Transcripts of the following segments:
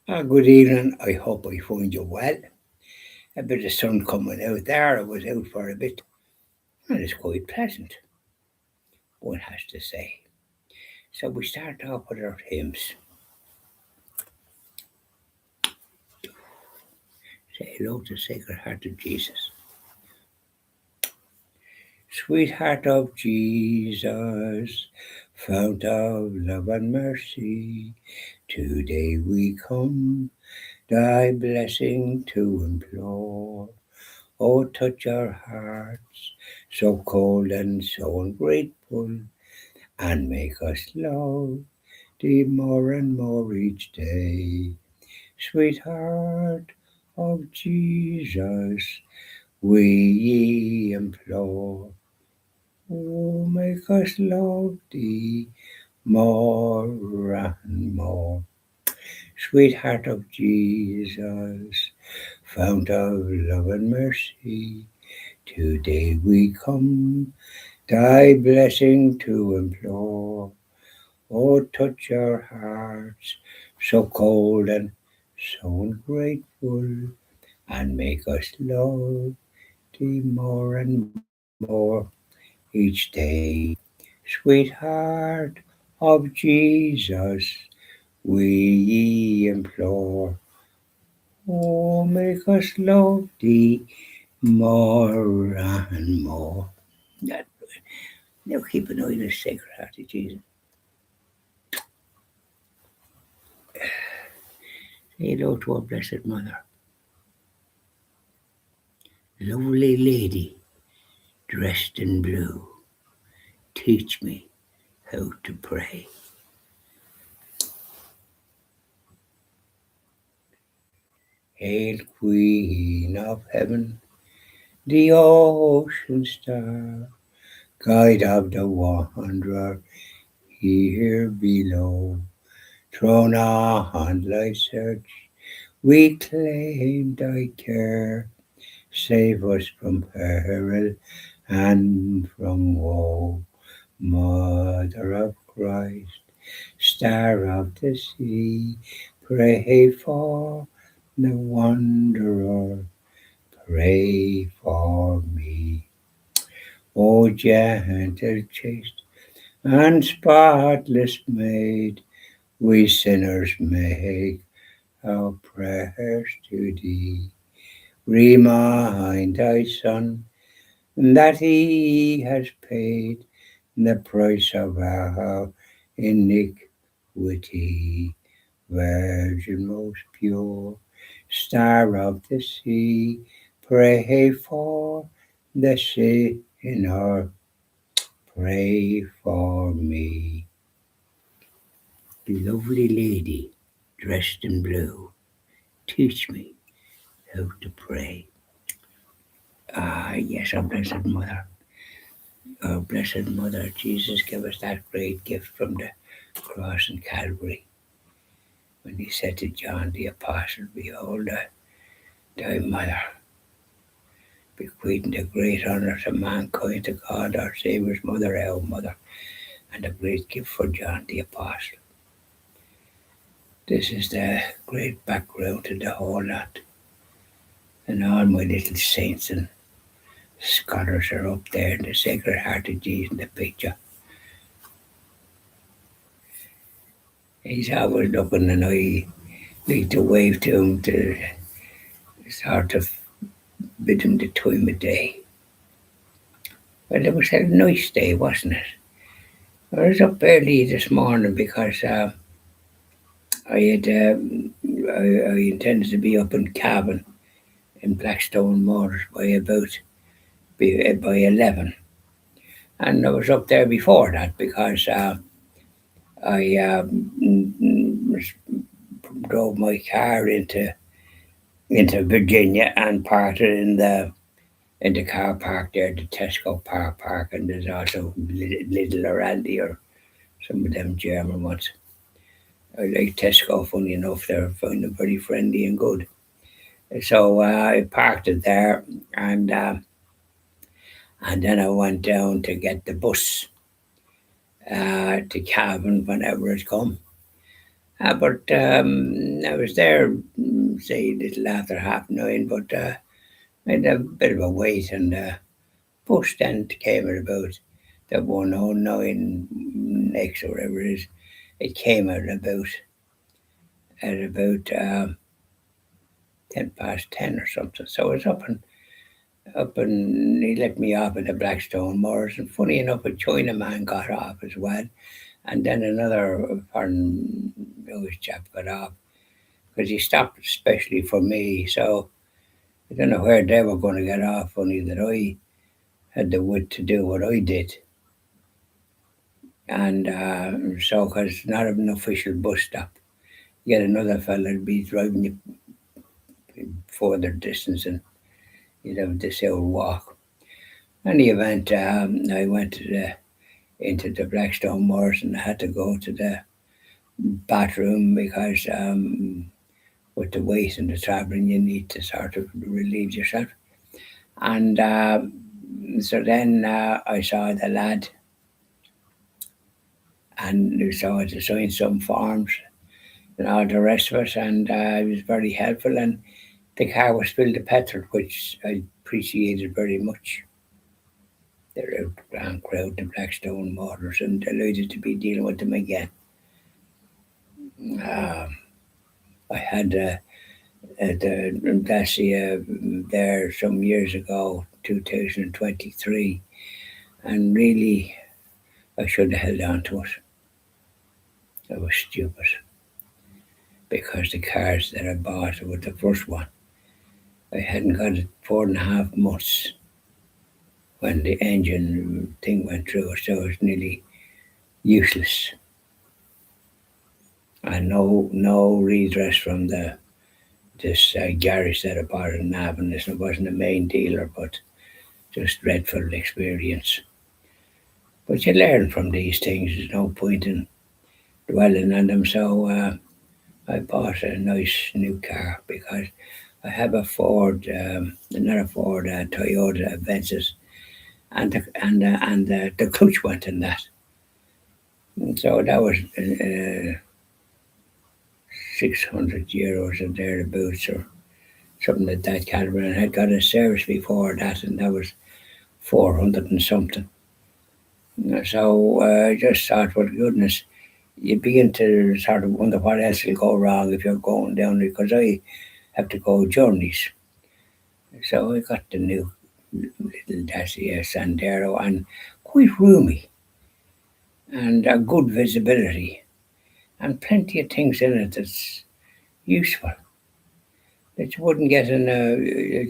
Good evening. I hope I find you well. A bit of sun coming out there. I was out for a bit, and it's quite pleasant, one has to say. So we start off with our hymns. Say hello to Sacred Heart of Jesus. Sweetheart of Jesus, fount of love and mercy, today we come, thy blessing to implore. Oh, touch our hearts, so cold and so ungrateful, and make us love thee more and more each day. Sweetheart of Jesus, we implore. Oh, make us love thee more and more. Sweetheart of Jesus, fount of love and mercy, today we come, thy blessing to implore. Oh, touch our hearts, so cold and so ungrateful, and make us love thee more and more each day. Sweetheart of Jesus, we implore. Oh, make us love thee more and more. That, now keep an eye on the sacred heart of Jesus. Say hello to our Blessed Mother. Lovely lady, dressed in blue, teach me how to pray. Hail, Queen of Heaven, the ocean star, guide of the wanderer here below. Thrown on life's search, we claim thy care. Save us from peril and from woe. Mother of Christ, Star of the sea, pray for the wanderer, pray for me. O gentle, chaste, and spotless maid, we sinners make our prayers to thee. Remind thy Son that he has paid the price of our iniquity. Virgin most pure, Star of the sea, pray for the sinner, pray for me. Lovely lady, dressed in blue, teach me how to pray. Yes, our Blessed Mother. Our Blessed Mother, Jesus gave us that great gift from the cross in Calvary when he said to John the Apostle, Behold, thy mother, bequeathing the great honour to mankind, to God, our Saviour's mother, our mother, and a great gift for John the Apostle. This is the great background to the whole lot. And all my little saints and scholars are up there in the Sacred Heart of Jesus in the picture. He's always looking, and I like to wave to him to sort of bid him the time of day. Well, it was a nice day, wasn't it? I was up early this morning because I had I intended to be up in Cavan in Blackstone Motors by 11, and I was up there before that because I drove my car into Virginia and parked it in the car park there, the Tesco car park, and there's also Little or Aldi or some of them German ones. I like Tesco, funny enough, they're find them very friendly and good. So I parked it there, and then I went down to get the bus to Cavan whenever it come. But I was there, say, a little after 9:30, but I had a bit of a wait, and bus then came at about the 109 X or whatever it is. It came at about 10 past 10 or something. So I was up and he let me off at the Blackstone Moors. And funny enough, a Chinaman got off as well, and then another foreign English chap got off because he stopped especially for me. So I don't know where they were going to get off, only that I had the wit to do what I did. And so, because it's not an official bus stop, you get another fella to be driving you further distance, and you'd have this old walk. In the event, I went into the Blackstone Moors, and I had to go to the bathroom because with the weight and the travelling, you need to sort of relieve yourself. And so then I saw the lad, and so I had to sign some forms and all the rest of it, and he was very helpful. And the car was filled with petrol, which I appreciated very much. They're a grand crowd, the Blackstone Motors, and delighted to be dealing with them again. Um, I had the Dacia there some years ago, 2023, and really I should have held on to it. I was stupid because the cars that I bought with the first one, I hadn't got it 4.5 months when the engine thing went through, so it was nearly useless. And no redress from this garage that I bought in Navan. This wasn't a main dealer, but just dreadful experience. But you learn from these things. There's no point in dwelling on them. So I bought a nice new car because I have a Ford, not a Ford, a Toyota Avensis, and the clutch went in that. And so that was 600 euros or thereabouts or something like that caliber. And I had got a service before that, and that was 400 and something. So I just thought, well, goodness, you begin to sort of wonder what else will go wrong if you're going down it, because I have to go journeys. So I got the new little Dacia Sandero, and quite roomy and a good visibility and plenty of things in it that's useful that you wouldn't get in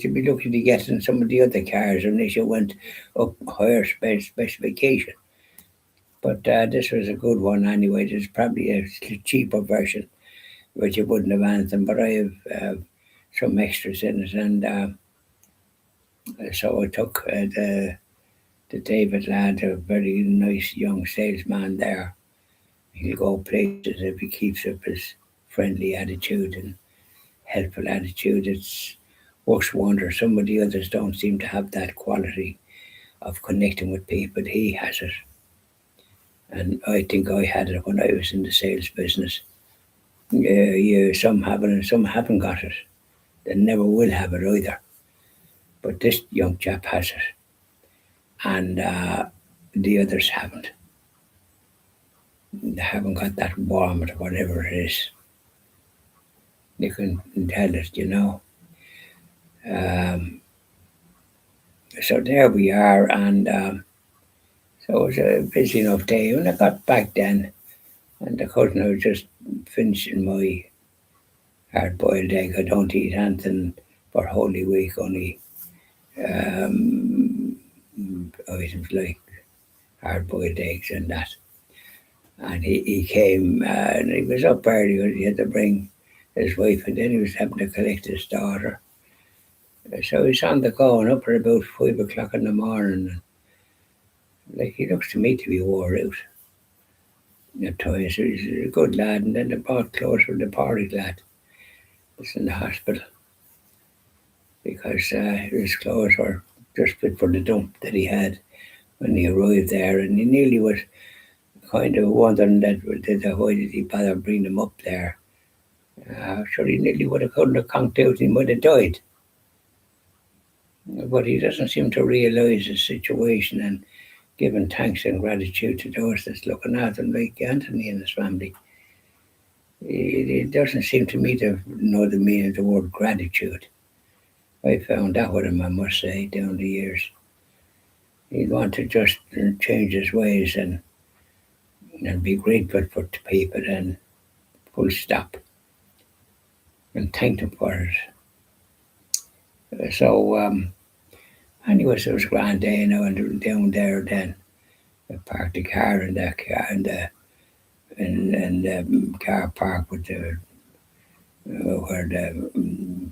you'd be lucky to get in some of the other cars unless you went up higher specification. But this was a good one anyway. There's probably a cheaper version, which you wouldn't have anything, but I have some extras in it, and so I took the David lad, a very nice young salesman there. He'll go places if he keeps up his friendly attitude and helpful attitude. It's works wonders. Some of the others don't seem to have that quality of connecting with people. He has it, and I think I had it when I was in the sales business. Yeah, some have it and some haven't got it. They never will have it either. But this young chap has it, and the others haven't. They haven't got that warmth or whatever it is. You can tell it. Um, so there we are, and so it was a busy enough day. When I got back then, and the cousin, I was just finishing my hard-boiled egg. I don't eat anything for Holy Week, only um, items like hard-boiled eggs and that. And he came, and he was up early because he had to bring his wife, and then he was having to collect his daughter. So he's on the go and up at about 5 o'clock in the morning. And, like, he looks to me to be wore out at times. So he's a good lad, and then they bought clothes for the party lad that's in the hospital because his clothes were just fit for the dump that he had when he arrived there, and he nearly was kind of wondering why did he bother bringing him up there? Sure, he nearly would have couldn't have conked out, he might have died. But he doesn't seem to realise his situation and giving thanks and gratitude to those that's looking at him, like Anthony and his family. It doesn't seem to me to know the meaning of the word gratitude. I found that with him, I must say, down the years. He'd want to just change his ways and be grateful for to people and full stop and thank them for it. Anyways, it was a grand day, and down there then. I parked the car in the car in the car park with the where the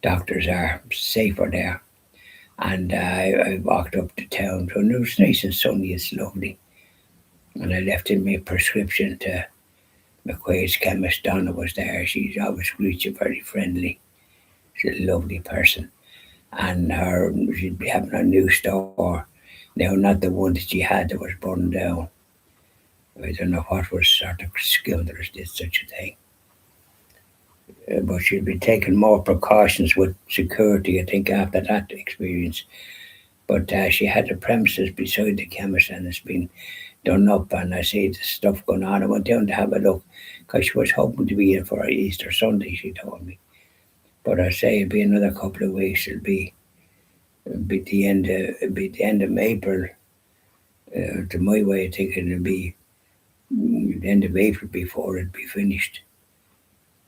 doctors are safer there. And I walked up to town, and it was nice and sunny. It's lovely. And I left in my prescription to McQuaid's chemist. Donna was there. She's always greets you very friendly. She's a lovely person. And she'd be having a new store. Now, not the one that she had that was burned down. I don't know what was sort of scoundrels did such a thing. But she'd be taking more precautions with security, I think, after that experience. But she had the premises beside the chemist, and it's been done up, and I see the stuff going on. I went down to have a look because she was hoping to be in for Easter Sunday, she told me. But I say it'll be another couple of weeks. It'll be the end of April. To my way of thinking, it'll be the end of April before it'll be finished.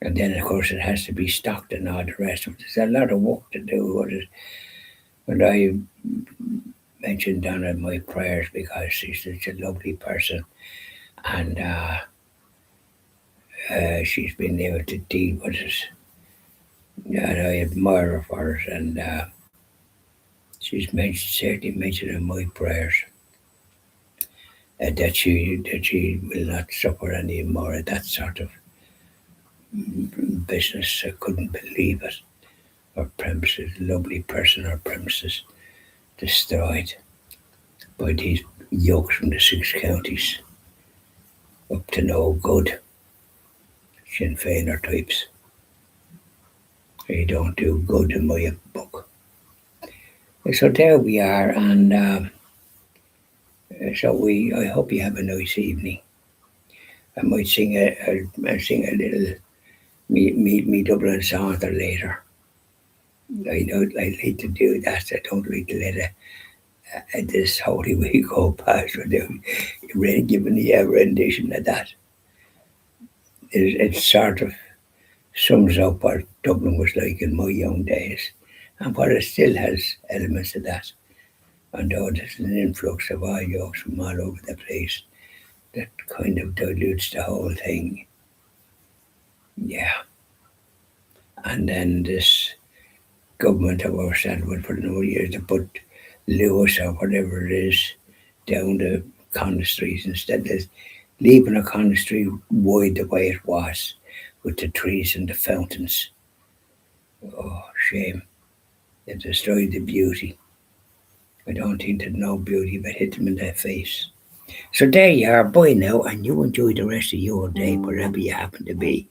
And then, of course, it has to be stocked and all the rest of it. There's a lot of work to do with it. But I mentioned Donna in my prayers because she's such a lovely person. And she's been able to deal with it. And I admire her for it. And she's certainly mentioned in my prayers that she will not suffer any more of that sort of business. I couldn't believe it. Her premises, lovely person, her premises destroyed by these yokes from the 6 counties up to no good. Sinn Féiner types. They don't do good in my book. So there we are, and I hope you have a nice evening. I might sing a little me Dublin Saunter later. I know I like to do that. I don't like to let this Holy Week go past without giving me a rendition of that. It sort of sums up what Dublin was like in my young days, and what it still has elements of that. And though there's an influx of all yokes from all over the place, that kind of dilutes the whole thing. Yeah. And then this government of our settlement for a number of years to put Lewis or whatever it is down the Connaught Street instead of leaving the Connaught Street wide the way it was with the trees and the fountains. Oh, shame. They destroyed the beauty. I don't think there's no beauty but hit them in their face. So there you are, bye now, and you enjoy the rest of your day wherever you happen to be.